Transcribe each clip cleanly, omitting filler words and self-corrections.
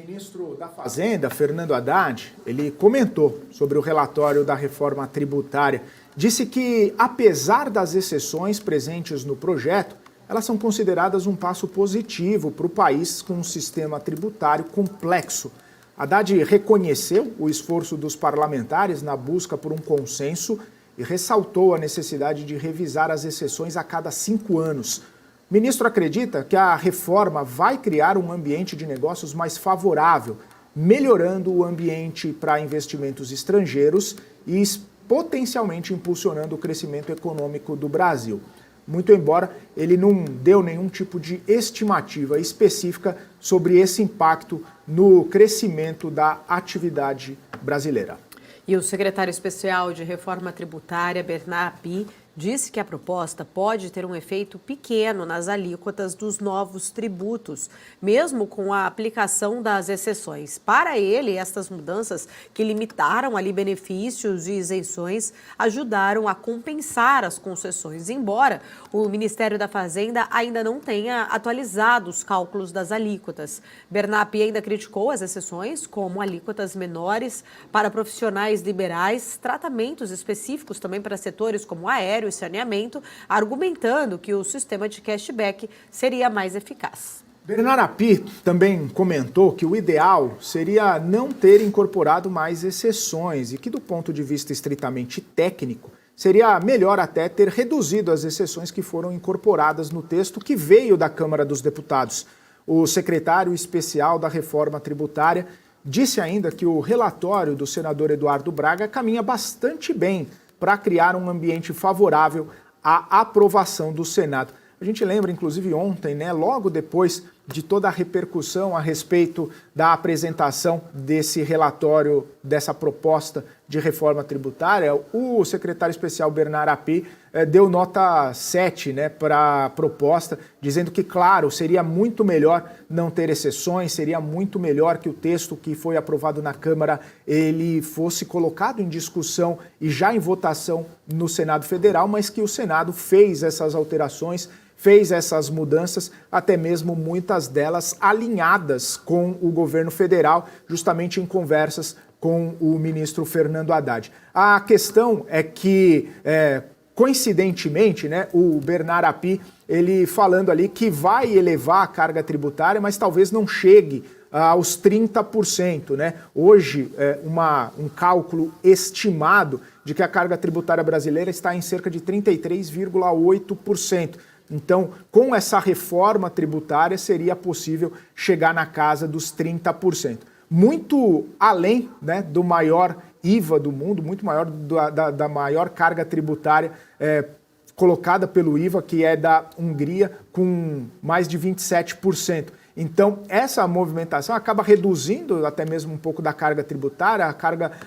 ministro da Fazenda, Fernando Haddad, ele comentou sobre o relatório da reforma tributária. Disse que, apesar das exceções presentes no projeto, elas são consideradas um passo positivo para o país com um sistema tributário complexo. Haddad reconheceu o esforço dos parlamentares na busca por um consenso e ressaltou a necessidade de revisar as exceções a cada 5 anos. O ministro acredita que a reforma vai criar um ambiente de negócios mais favorável, melhorando o ambiente para investimentos estrangeiros e potencialmente impulsionando o crescimento econômico do Brasil. Muito embora ele não deu nenhum tipo de estimativa específica sobre esse impacto no crescimento da atividade brasileira. E o secretário especial de Reforma Tributária, Bernard Arpin, disse que a proposta pode ter um efeito pequeno nas alíquotas dos novos tributos, mesmo com a aplicação das exceções. Para ele, estas mudanças que limitaram ali benefícios e isenções ajudaram a compensar as concessões, embora o Ministério da Fazenda ainda não tenha atualizado os cálculos das alíquotas. Bernard Arpin ainda criticou as exceções, como alíquotas menores para profissionais liberais, tratamentos específicos também para setores como aéreo e saneamento, argumentando que o sistema de cashback seria mais eficaz. Bernard Arpin também comentou que o ideal seria não ter incorporado mais exceções e que, do ponto de vista estritamente técnico, seria melhor até ter reduzido as exceções que foram incorporadas no texto que veio da Câmara dos Deputados. O secretário especial da Reforma Tributária disse ainda que o relatório do senador Eduardo Braga caminha bastante bem para criar um ambiente favorável à aprovação do Senado. A gente lembra, inclusive, ontem, logo depois de toda a repercussão a respeito da apresentação desse relatório, dessa proposta de reforma tributária, o secretário especial Bernard Arpin deu nota 7 para a proposta, dizendo que, claro, seria muito melhor não ter exceções, seria muito melhor que o texto que foi aprovado na Câmara ele fosse colocado em discussão e já em votação no Senado Federal, mas que o Senado fez essas alterações, fez essas mudanças, até mesmo muitas delas alinhadas com o governo federal, justamente em conversas com o ministro Fernando Haddad. A questão é que, coincidentemente, o Bernard Arpin, ele falando ali que vai elevar a carga tributária, mas talvez não chegue aos 30%. Hoje, um cálculo estimado de que a carga tributária brasileira está em cerca de 33,8%. Então, com essa reforma tributária, seria possível chegar na casa dos 30%. Muito além do maior IVA do mundo, muito maior da maior carga tributária colocada pelo IVA, que é da Hungria, com mais de 27%. Então, essa movimentação acaba reduzindo até mesmo um pouco da carga tributária,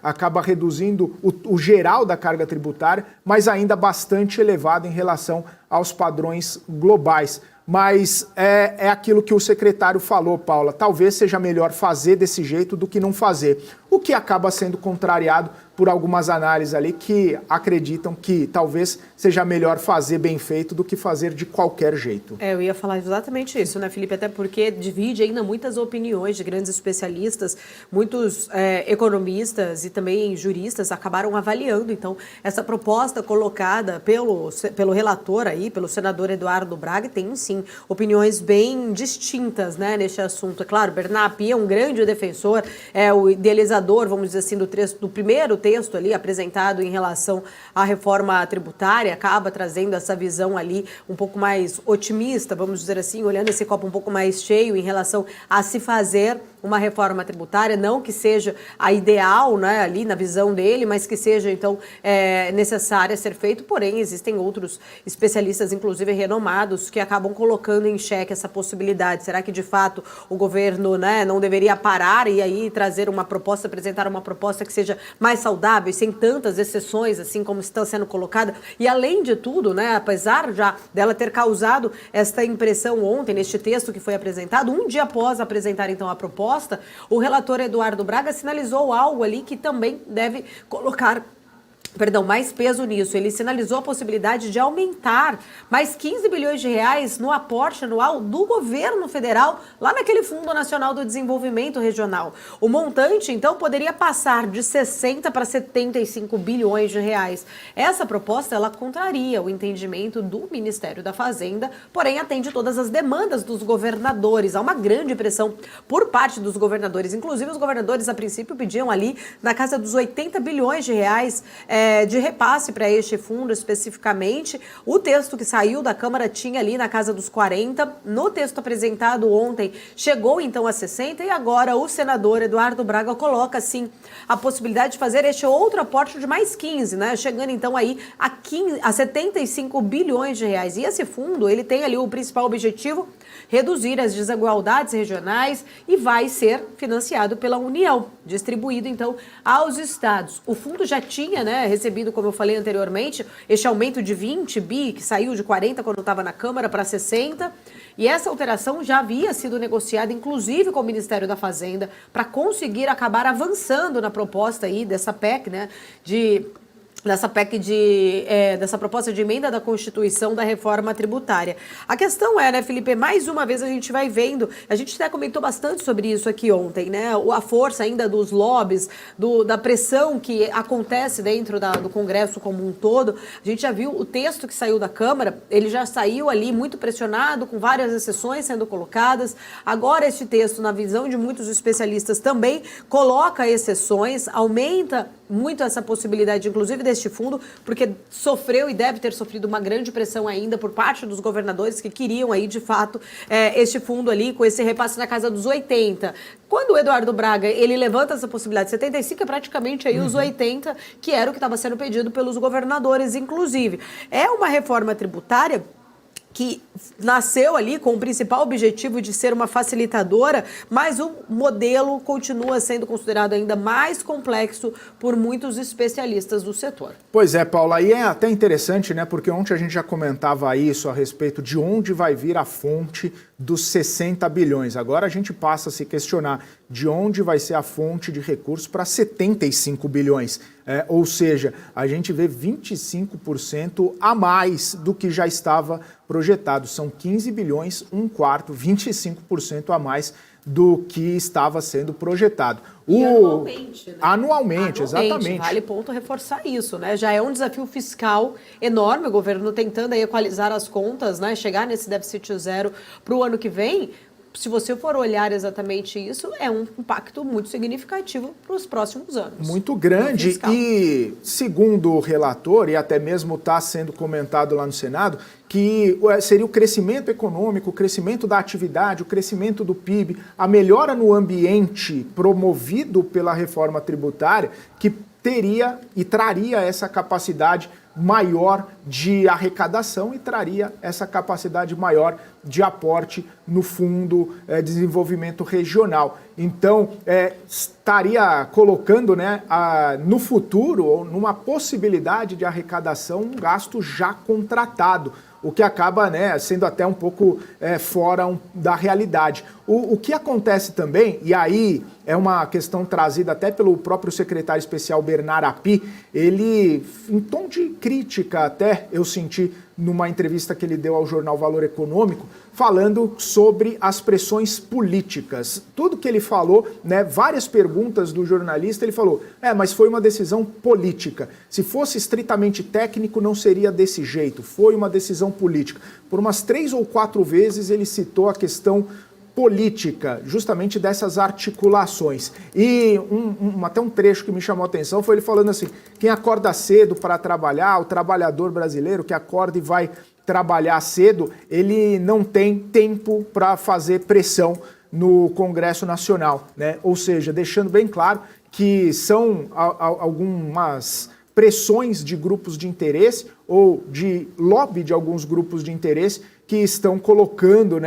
acaba reduzindo o geral da carga tributária, mas ainda bastante elevado em relação aos padrões globais. Mas é aquilo que o secretário falou, Paula, talvez seja melhor fazer desse jeito do que não fazer, o que acaba sendo contrariado por algumas análises ali que acreditam que talvez seja melhor fazer bem feito do que fazer de qualquer jeito. Eu ia falar exatamente isso, Felipe? Até porque divide ainda muitas opiniões de grandes especialistas, muitos economistas e também juristas acabaram avaliando, então, essa proposta colocada pelo relator aí, pelo senador Eduardo Braga, tem sim opiniões bem distintas neste assunto. É claro, Bernard Arpin é um grande defensor, é o idealizador, vamos dizer assim, do primeiro texto ali apresentado em relação à reforma tributária, acaba trazendo essa visão ali um pouco mais otimista, vamos dizer assim, olhando esse copo um pouco mais cheio em relação a se fazer uma reforma tributária, não que seja a ideal ali na visão dele, mas que seja então necessária ser feito, porém existem outros especialistas, inclusive renomados, que acabam colocando em xeque essa possibilidade. Será que de fato o governo não deveria parar e aí trazer uma proposta, apresentar uma proposta que seja mais saudável, sem tantas exceções assim como está sendo colocada? E além de tudo, apesar já dela ter causado esta impressão ontem neste texto que foi apresentado, um dia após apresentar então a proposta, o relator Eduardo Braga sinalizou algo ali que também deve colocar mais peso nisso. Ele sinalizou a possibilidade de aumentar mais 15 bilhões de reais no aporte anual do governo federal lá naquele Fundo Nacional do Desenvolvimento Regional. O montante, então, poderia passar de 60 para 75 bilhões de reais. Essa proposta, ela contraria o entendimento do Ministério da Fazenda, porém atende todas as demandas dos governadores. Há uma grande pressão por parte dos governadores. Inclusive, os governadores, a princípio, pediam ali na casa dos 80 bilhões de reais de repasse para este fundo especificamente. O texto que saiu da Câmara tinha ali na casa dos 40. No texto apresentado ontem, chegou então a 60 e agora o senador Eduardo Braga coloca, sim, a possibilidade de fazer este outro aporte de mais 15, né? Chegando então aí a 75 bilhões de reais. E esse fundo, ele tem ali o principal objetivo, reduzir as desigualdades regionais e vai ser financiado pela União, distribuído então aos estados. O fundo já tinha, recebido, como eu falei anteriormente, este aumento de 20 bi, que saiu de 40 quando estava na Câmara para 60, e essa alteração já havia sido negociada, inclusive com o Ministério da Fazenda, para conseguir acabar avançando na proposta aí dessa PEC, dessa proposta de emenda da Constituição da reforma tributária. A questão é, Felipe, mais uma vez a gente vai vendo, a gente até comentou bastante sobre isso aqui ontem, a força ainda dos lobbies, da pressão que acontece dentro do Congresso como um todo. A gente já viu o texto que saiu da Câmara, ele já saiu ali muito pressionado, com várias exceções sendo colocadas. Agora este texto, na visão de muitos especialistas, também coloca exceções, aumenta muito essa possibilidade, inclusive deste fundo, porque sofreu e deve ter sofrido uma grande pressão ainda por parte dos governadores que queriam aí, de fato, este fundo ali, com esse repasse na casa dos 80. Quando o Eduardo Braga, ele levanta essa possibilidade, 75 é praticamente aí os 80, que era o que estava sendo pedido pelos governadores, inclusive. É uma reforma tributária que nasceu ali com o principal objetivo de ser uma facilitadora, mas o modelo continua sendo considerado ainda mais complexo por muitos especialistas do setor. Pois é, Paula, e é até interessante, porque ontem a gente já comentava isso a respeito de onde vai vir a fonte dos 60 bilhões. Agora a gente passa a se questionar de onde vai ser a fonte de recursos para 75 bilhões. Ou seja, a gente vê 25% a mais do que já estava projetado. São 15 bilhões, um quarto, 25% a mais do que estava sendo projetado. Anualmente, Anualmente, exatamente. Vale ponto reforçar isso, Já é um desafio fiscal enorme, o governo tentando aí equalizar as contas, chegar nesse déficit zero para o ano que vem. Se você for olhar exatamente isso, é um impacto muito significativo para os próximos anos. Muito grande e, segundo o relator, e até mesmo está sendo comentado lá no Senado, que seria o crescimento econômico, o crescimento da atividade, o crescimento do PIB, a melhora no ambiente promovido pela reforma tributária, que teria e traria essa capacidade maior de arrecadação e traria essa capacidade maior de aporte no Fundo de Desenvolvimento Regional. Então, estaria colocando no futuro, ou numa possibilidade de arrecadação, um gasto já contratado, o que acaba sendo até um pouco fora da realidade. O que acontece também, e aí é uma questão trazida até pelo próprio secretário especial Bernard Api, ele, em tom de crítica até, eu senti numa entrevista que ele deu ao jornal Valor Econômico, falando sobre as pressões políticas. Tudo que ele falou, várias perguntas do jornalista, ele falou, mas foi uma decisão política. Se fosse estritamente técnico, não seria desse jeito. Foi uma decisão política. Por umas 3 ou 4 vezes ele citou a questão política, justamente dessas articulações. E até um trecho que me chamou a atenção foi ele falando assim, quem acorda cedo para trabalhar, o trabalhador brasileiro que acorda e vai trabalhar cedo, ele não tem tempo para fazer pressão no Congresso Nacional, Ou seja, deixando bem claro que são algumas pressões de grupos de interesse ou de lobby de alguns grupos de interesse que estão colocando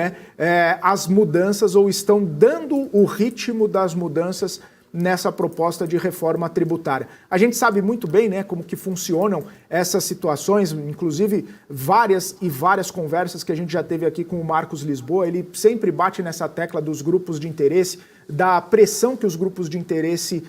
as mudanças ou estão dando o ritmo das mudanças nessa proposta de reforma tributária. A gente sabe muito bem, né, como que funcionam essas situações, inclusive várias conversas que a gente já teve aqui com o Marcos Lisboa, ele sempre bate nessa tecla dos grupos de interesse, da pressão que os grupos de interesse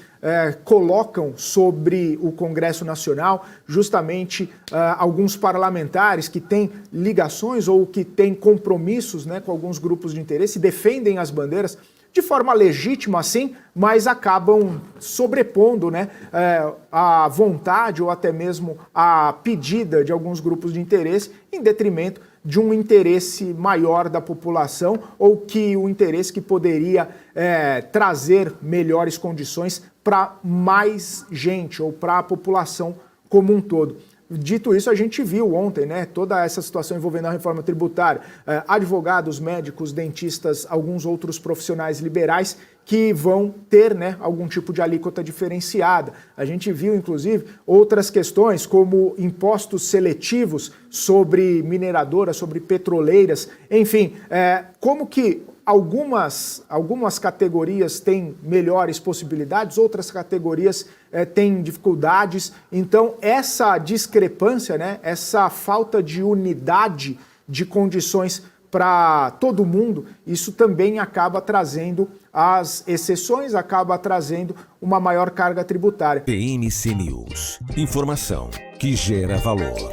colocam sobre o Congresso Nacional, justamente alguns parlamentares que têm ligações ou que têm compromissos, né, com alguns grupos de interesse, defendem as bandeiras de forma legítima, sim, mas acabam sobrepondo, né, a vontade ou até mesmo a pedida de alguns grupos de interesse em detrimento de um interesse maior da população ou que o interesse que poderia trazer melhores condições para mais gente ou para a população como um todo. Dito isso, a gente viu ontem, né, toda essa situação envolvendo a reforma tributária, advogados, médicos, dentistas, alguns outros profissionais liberais que vão ter, né, algum tipo de alíquota diferenciada. A gente viu, inclusive, outras questões como impostos seletivos sobre mineradoras, sobre petroleiras, enfim, como que algumas categorias têm melhores possibilidades, outras categorias têm dificuldades. Então, essa discrepância, né, essa falta de unidade de condições para todo mundo, isso também acaba trazendo as exceções, acaba trazendo uma maior carga tributária. PNC News. Informação que gera valor.